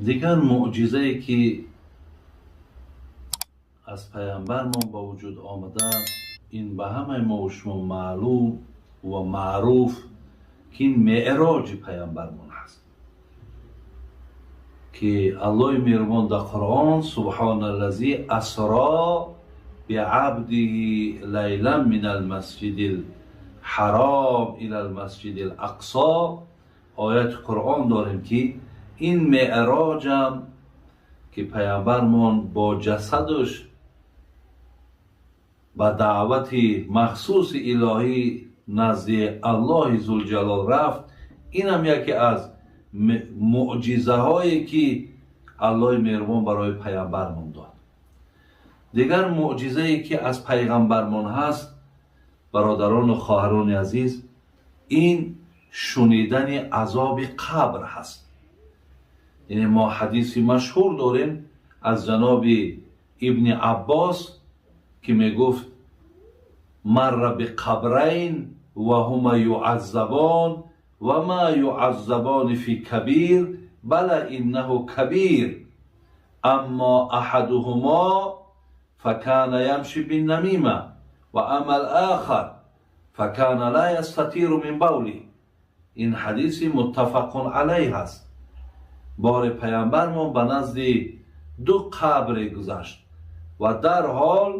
دیگر معجزه‌ای که از پیامبرمان با وجود آمده است، این به همه ما و شما معلوم و معروف که این معراج پیامبرمان هست که الله میرمان در قرآن سبحان الذی اسری بعبده لیلا من المسجد الحرام الى المسجد الاقصی آیت قرآن داریم که این معراج هم که پیامبرمان با جسدش با دعوت مخصوص الهی نزد الله ذوالجلال رفت، این هم یکی از معجزه هایی که الله مهربان برای پیامبرمان داد. دیگر معجزه ای که از پیغمبرمان هست برادران و خواهران عزیز، این شنیدن عذاب قبر هست. یعنی ما حدیثی مشهور داریم از جناب ابن عباس که می گفت مر بقبرین و هما یعذبان و ما یعذبان فی کبیر بل انه کبیر اما احدهما فکان یمشی بالنمیمه و اما الاخر فکان لا یستطیر من بولی. این حدیث متفق علیه است. بار پیامبرمان به نزد دو قبر گذشت و در حال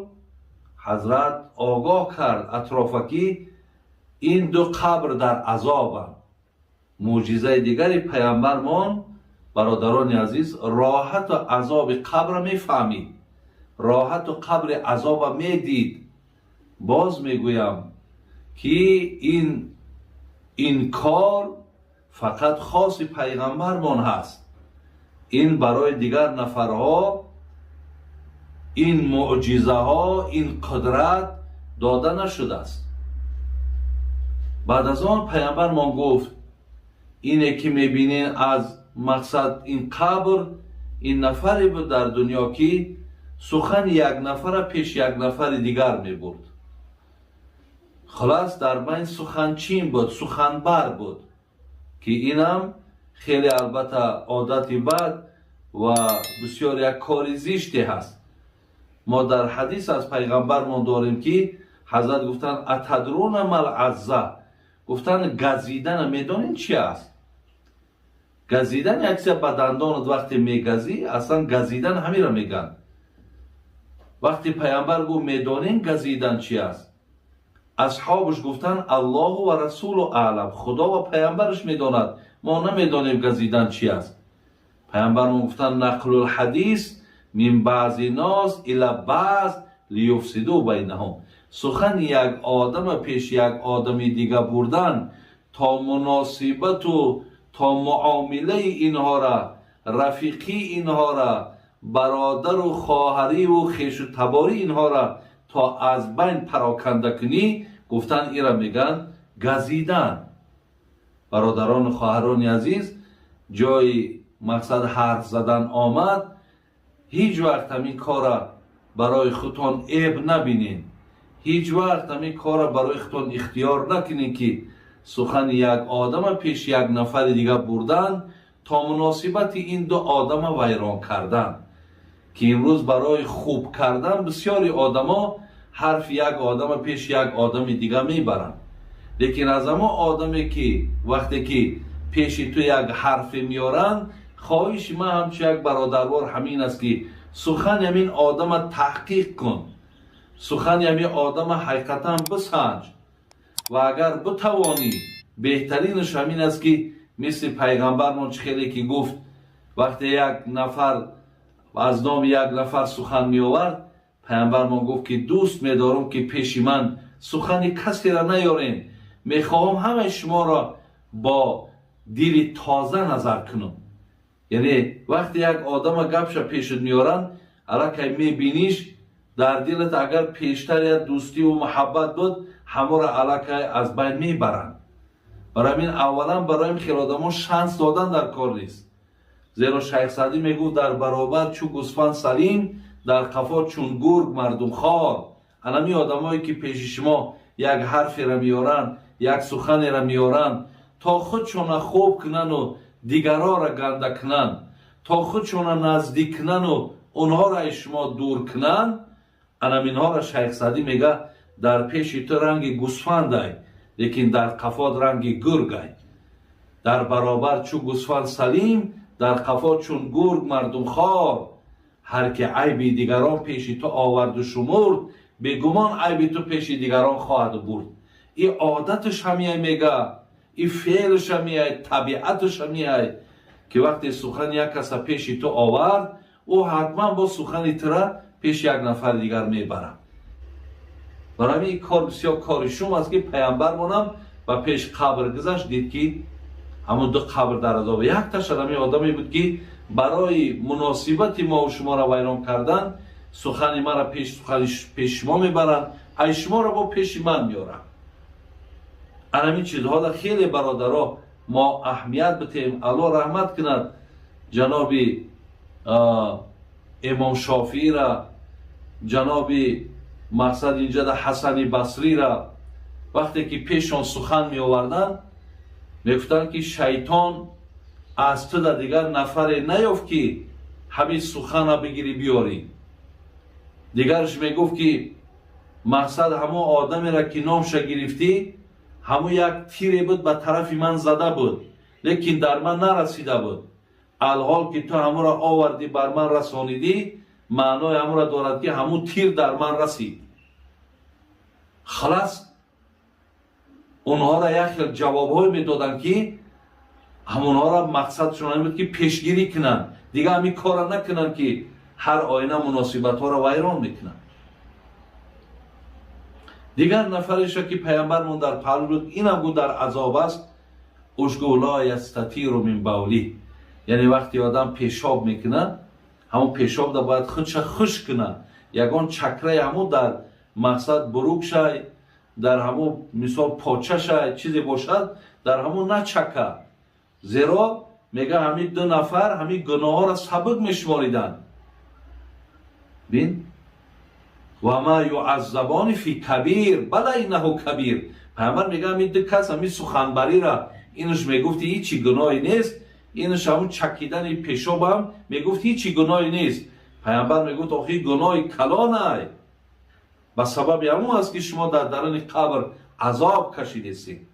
حضرت آگاه کرد اطرافکی این دو قبر در عذابند. معجزه دیگری پیامبرمان برادران عزیز راحت و عذاب قبر میفهمید، راحت و قبر عذاب میدید. باز میگویم که این کار فقط خاص پیغمبرمان هست. این برای دیگر نفرها این معجزه ها این قدرت داده نشده است. بعد از آن پیامبرمان گفت اینه که میبینین از مقصد این قبر این نفری بود در دنیا که سخن یک نفر پیش یک نفر دیگر میبرد. خلاص در بین سخن چین بود، سخن بر بود که اینم خیلی البته عادتی بد و بسیار یک کار زشتی هست. ما در حدیث از پیغمبرمان داریم که حضرت گفتن اتدرون ما العزه، گفتن گزیدن میدونین چی است؟ گزیدن یکسی به دندانت وقتی میگزی اصلا گزیدن همین را میگن. وقتی پیامبر گفت میدونین گزیدن چی است؟ اصحابش گفتن الله و رسول اعلم، خدا و پیامبرش میداند، ما نمیدانیم گزیدن چی است. پیامبر گفتن نقل الحدیث من بعض ناس الی بعض لیفسدوا بینهم، سخن یک آدم پیش یک آدم دیگه بردن تا مناسبت و تا معامله اینها را، رفیقی اینها را، برادر و خواهری و خویش و تباری اینها را تا از بین پراکنده کنی، گفتن این را میگن گزیدن. برادران و خواهران عزیز، جای مقصد حرف زدن آمد، هیچ وقت همین کار برای خودتان عیب نبینین، هیچ وقت همین کار برای خودتان اختیار نکنین که سخن یک آدم پیش یک نفر دیگه بردن تا مناسبت این دو آدم ویران کردن. که امروز برای خوب کردن بسیاری آدما حرف یک آدم پیش یک آدم دیگه میبرن، لیکن از اما آدمی که وقتی که پیش تو یک حرف میارن، خواهش من همچه یک برادروار همین است که سخن همین آدم تحقیق کن، سخن همین آدم حقیقتا بسنج و اگر بتوانی بهترینش همین است که مثل پیغمبرمان خیلی که گفت وقتی یک نفر از نام یک نفر سخن می آورد، پیامبرمان گفت که دوست می‌دارم که پیش من سخن کسی را نیارین، میخواهم همه شما را با دل تازه نظر کنم. یعنی وقتی یک آدم گپش پیشت میارن، الان میبینیش در دلت اگر پیشتر دوستی و محبت بود، همه را الان از بین میبرن. برای این اولا برای این خیلی آدم شانس دادن در کار نیست. زیرا شیخ سعدی میگو در برابر چون گوسفند سلیم، در قفا چون گرگ مردم خوار. الان آدمایی که پیش شما یک حرفی را میارن، یک سخنی را میارن تا خودشون خوب کنن و دیگرها را گنده کنن، تا خودشون نزدیک کنن و اونها را شما دور کنن. انم اینها را شیخ سعدی میگه در پیش تو رنگ گوسفندای لیکن در قفاد رنگ گرگای. در برابر چون گوسفند سلیم، در قفا چون گرگ مردم خوار. هر که عیبی دیگران پیش تو آورد و شمرد، بگمان عیبی تو پیش دیگران خواهد برد. این عادتش همیه میگه، این فعلش همیه، طبیعتش همیه که وقتی سخن یک کس پیش تو آورد، او حتما با سخن ترا پیش یک نفر دیگر میبره. برای این کار بسیار کار شوم است که پیامبر مونم و پیش قبر گذشت، دید که همون دو قبر در عذاب. یک تاشر همی آدمی بود که برای مناسبت ما و شما را ویران کردن، سخن ما را پیش شما میبرن، ای شما را با پیش من میارن. این چیزها را خیلی برادرها ما اهمیت بتیم. الله رحمت کند جناب امام شافعی را، جناب مقصد اینجا در حسن بصری را وقتی که پیشان سخن می آوردن، می گفتن که شیطان از تو در دیگر نفر نیافت که همین سخن را بگیری بیاری. دیگرش می گفت که مقصد همه آدمی را که نامش گرفتی، همه یک تیری بود به طرف من زده بود لیکن در من نرسیده بود. الحال که تو همه را آوردی بر من رسانیدی، معنای همه را دارد که همون تیر در من رسید. خلاص اونها را یک جوابهای میدادن که همونها را مقصدشون این بود که پیشگیری کنن، دیگه همین کار را نکنن که هر آینه مناسبت ها را ویران میکنن. دیگر نفرش که پیامبرمون در پهلو بود، اینم گو در عذاب است. اشگو لا یستطیر من بولی، یعنی وقتی آدم پیشاب میکنه، همون پیشاب دا باید خودش خشک کنه، یگان چکره همون در مقصد بروک شای، در همون مثال پاچه شای چیزی باشد، در همون نچکه. زیرا میگه همین دو نفر همین گناه ها را سبک میشماریدن. بین و ما یعذبان فی کبیر، بلا اینه کبیر. پیامبر میگه همین دو کس همین سخنبری را اینش میگفتی هیچی گناهی نیست، اینش همون چکیدن پیشاب هم میگفت هیچی گناهی نیست. پیامبر میگفت آخه گناهی کلانه، به سبب همون است که شما در درون قبر عذاب کشیدید.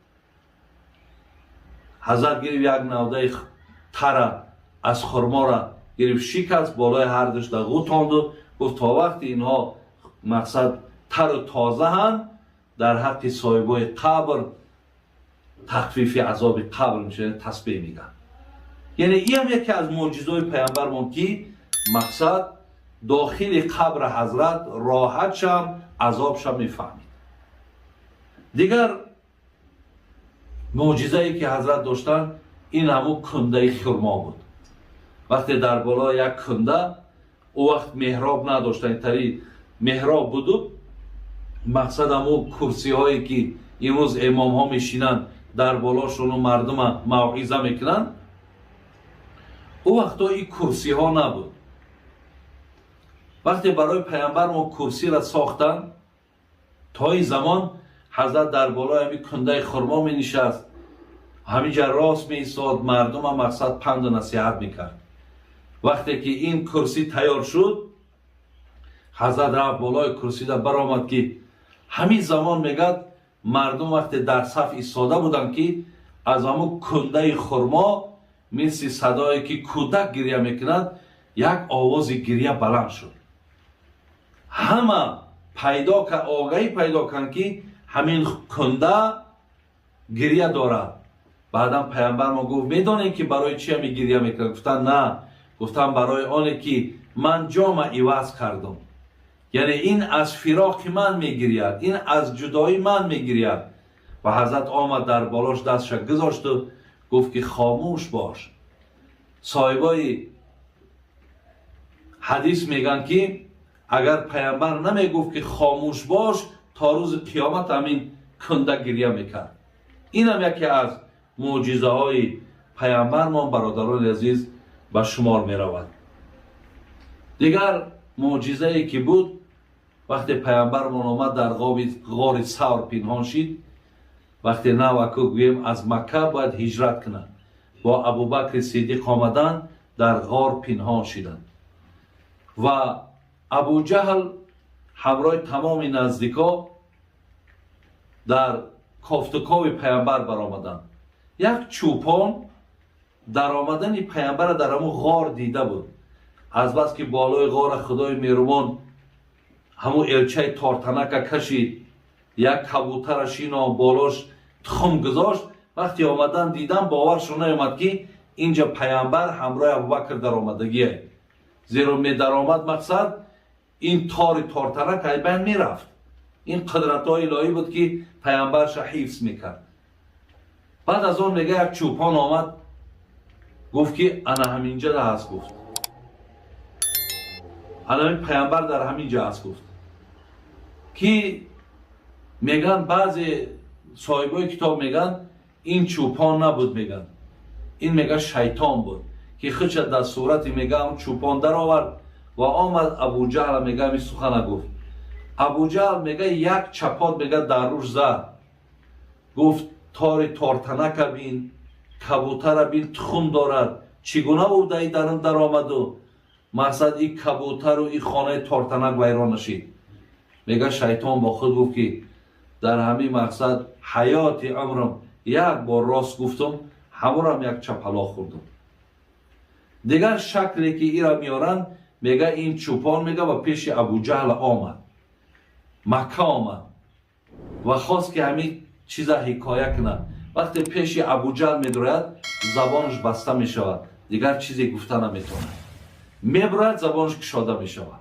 حضرت گرفت یک نوده تر از خرما را گرفت شکست، بالای هر دوش در غوتاند و گفت تا وقتی اینها مقصد تر و تازه هن، در حق صاحبای قبر تخفیف عذاب قبر میشه، تسبیح میگن. یعنی این هم یکی از معجزات پیامبرمون که مقصد داخل قبر حضرت راحت شم، عذاب شم میفهمید. دیگر معجزه‌ای که حضرت داشتن این همون کنده خرما بود. وقتی در بالا یک کنده، او وقت محراب نداشتن، تری محراب بود و مقصد همون کرسی هایی که امروز امام ها میشینن در بالاشون و مردم موعظه میکنن، او وقتا این کرسی ها نبود. وقتی برای پیامبر ما کرسی را ساختن، تا این زمان حضرت در بالای همین کنده خرما می نشست، همینجا راست می ایستاد، مردم هم مقصد پند و نصیحت میکرد. وقتی که این کرسی تیار شد، حضرت رفت بالای کرسی را برآمد که همین زمان میگد مردم وقتی در صف ایستاده بودن که از همون کنده خرما مثل صدایی که کودک گریه میکند یک آواز گریه بلند شد. همه آگاهی پیدا کردند که همین کنده گریه دارد. بعدا پیامبر ما گفت میدونین که برای چی همی گریه میکند؟ گفتن نه. گفتم برای آنه که من جام عوض کردم، یعنی این از فراق من میگرید، این از جدایی من میگرید. و حضرت آمد در بالاش دستش گذاشت و گفت که خاموش باش. صاحبای حدیث میگن که اگر پیامبر نمیگفت که خاموش باش، تا روز قیامت همین کنده گریه میکرد. این هم یکی از معجزه های پیامبر ما برادران عزیز به شمار میرود. دیگر معجزه ای که بود، وقتی پیامبر ما آمد در غار ثور پنهان شد، وقتی نوکو گویم از مکه باید هجرت کنند، با ابوبکر صدیق آمدن در غار پنهان شدند و ابو جهل همراه تمام نزدیکا در کافتکاوی پیامبر برآمدند. یک چوپان در آمدن پیامبر در همون غار دیده بود. از بس که بالای غار خدای مهربان همون الچه تارتنک کشید، یک کبوترش اینا بالاش تخم گذاشت. وقتی آمدن دیدن باورشون نیامد که اینجا پیامبر همراه ابوبکر در آمدگیه. زیرا می در آمد مقصد این تار تارتنک از بین می رفت. این قدرت های الهی بود که پیامبرش حفظ میکرد. بعد از اون میگه یک چوپان آمد گفت که انا همینجا هست. گفت انا این پیامبر در همینجا هست. گفت که میگن بعضی صاحبای کتاب میگن این چوپان نبود، میگن این میگه شیطان بود که خودش در صورت میگه اون چوپان در آورد و آمد ابو جهل میگه می سخن گفت. ابو جهل میگه یک چپات میگه در روش زد. گفت تار تارتنک بین، کبوتر بین تخم دارد، چگونه بوده ای در اون در آمد و مقصد این کبوتر و این خانه تارتنک ویران نشید. میگه شیطان با خود گفت که در همین مقصد حیات عمرم یک بار راست گفتم، همونم یک چپلا خوردم. دیگر شکلی که ایرا میارن میگه این چوپان میگه و پیش ابو جهل آمد، مکه آمد و خواست که همین چیزا حکایه کنه. وقتی پیش ابو جهل میدراید زبانش بسته میشود، دیگر چیزی گفته نمیتونه. میبراید زبانش کشاده میشود.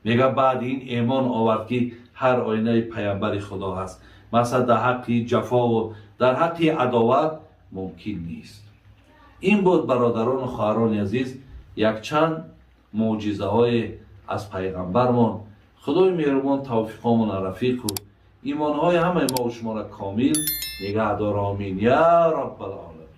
میگه بعد این ایمان آورد که هر آینه پیامبر خدا هست. مثلا در حق جفا و در حق عداوت ممکن نیست. این بود برادران و خواهران عزیز یک چند معجزه های از پیغمبرمان. خدای مهربان توفیقمون رفیق و ایمان های همه ما و شما را کامل نگه دار. آمین یا رب العالمین.